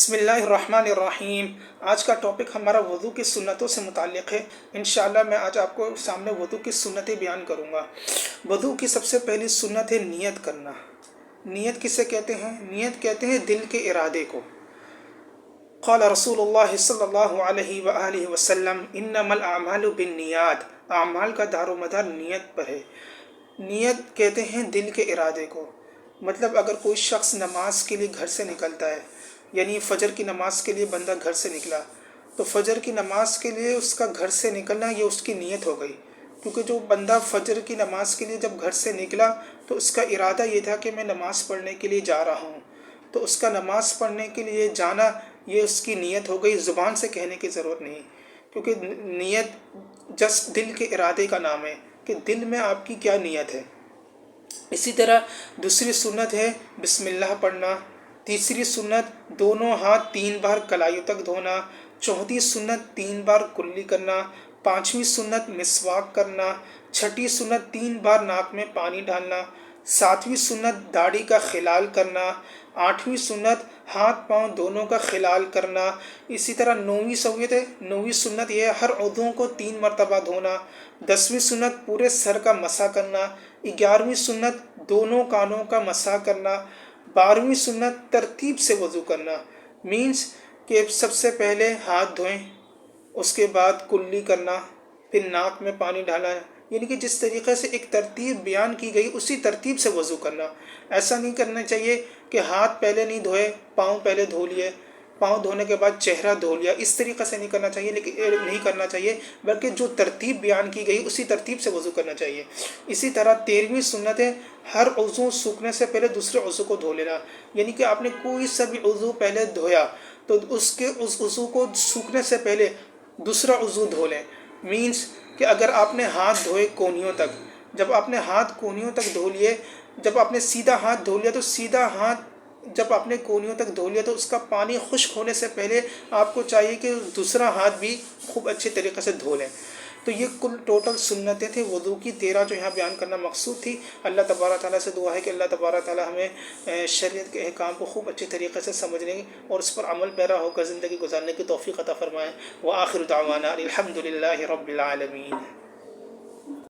بسم اللہ الرحمن الرحیم۔ آج کا ٹاپک ہمارا وضو کی سنتوں سے متعلق ہے۔ انشاءاللہ میں آج آپ کو سامنے وضو کی سنتیں بیان کروں گا۔ وضو کی سب سے پہلی سنت ہے نیت کرنا۔ نیت کسے کہتے ہیں؟ نیت کہتے ہیں دل کے ارادے کو۔ قال رسول اللہ صلی اللہ علیہ وآلہ وسلم انما الاعمال بالنیات، اعمال کا دار و مدار نیت پر ہے۔ نیت کہتے ہیں دل کے ارادے کو۔ مطلب اگر کوئی شخص نماز کے لیے گھر سے نکلتا ہے، یعنی فجر کی نماز کے لیے بندہ گھر سے نکلا، تو فجر کی نماز کے لیے اس کا گھر سے نکلنا یہ اس کی نیت ہو گئی، کیونکہ جو بندہ فجر کی نماز کے لیے جب گھر سے نکلا تو اس کا ارادہ یہ تھا کہ میں نماز پڑھنے کے لیے جا رہا ہوں، تو اس کا نماز پڑھنے کے لیے جانا یہ اس کی نیت ہو گئی، زبان سے کہنے کی ضرورت نہیں، کیونکہ نیت جس دل کے ارادے کا نام ہے کہ دل میں آپ کی کیا نیت ہے۔ اسی طرح دوسری سنت ہے بسم اللہ پڑھنا۔ تیسری سنت دونوں ہاتھ 3 بار کلائیوں تک دھونا۔ چوتھی سنت 3 بار کلی کرنا۔ پانچویں سنت مسواک کرنا۔ چھٹی سنت 3 بار ناک میں پانی ڈالنا۔ ساتویں سنت داڑھی کا خلال کرنا۔ آٹھویں سنت ہاتھ پاؤں دونوں کا خلال کرنا۔ اسی طرح نویں سنت یہ ہے ہر عضو کو 3 مرتبہ دھونا۔ 10ویں سنت پورے سر کا مسح کرنا۔ 11ویں سنت دونوں کانوں کا مسح کرنا۔ 12ویں سنت ترتیب سے وضو کرنا، مینس کہ سب سے پہلے ہاتھ دھوئیں، اس کے بعد کلی کرنا، پھر ناک میں پانی ڈالا، یعنی کہ جس طریقے سے ایک ترتیب بیان کی گئی اسی ترتیب سے وضو کرنا۔ ایسا نہیں کرنا چاہیے کہ ہاتھ پہلے نہیں دھوئے، پاؤں پہلے دھو لیے، پاؤں دھونے کے بعد چہرہ دھو لیا، اس طریقے سے نہیں کرنا چاہیے بلکہ جو ترتیب بیان کی گئی اسی ترتیب سے وضو کرنا چاہیے۔ اسی طرح 13ویں سنت ہے ہر عضو سوکھنے سے پہلے دوسرے عضو کو دھو لینا، یعنی کہ آپ نے کوئی سا بھی عضو پہلے دھویا تو اس عضو کو سوکھنے سے پہلے دوسرا عضو دھو لیں، مینس کہ اگر آپ نے ہاتھ دھوئے کونیوں تک، جب آپ نے ہاتھ کونیوں تک دھو لیے، جب آپ نے سیدھا ہاتھ دھو لیا تو سیدھا ہاتھ جب آپ نے کونیوں تک دھو لیا تو اس کا پانی خشک ہونے سے پہلے آپ کو چاہیے کہ دوسرا ہاتھ بھی خوب اچھے طریقے سے دھو لیں۔ تو یہ کل ٹوٹل سنتیں تھیں وضو کی 13 جو یہاں بیان کرنا مقصود تھی۔ اللہ تبارک تعالیٰ سے دعا ہے کہ اللہ تبارک تعالیٰ ہمیں شریعت کے احکام کو خوب اچھے طریقے سے سمجھنے اور اس پر عمل پیرا ہو کر زندگی گزارنے کی توفیق عطا فرمائے۔ وآخر دعوانا الحمد للہ رب العالمین۔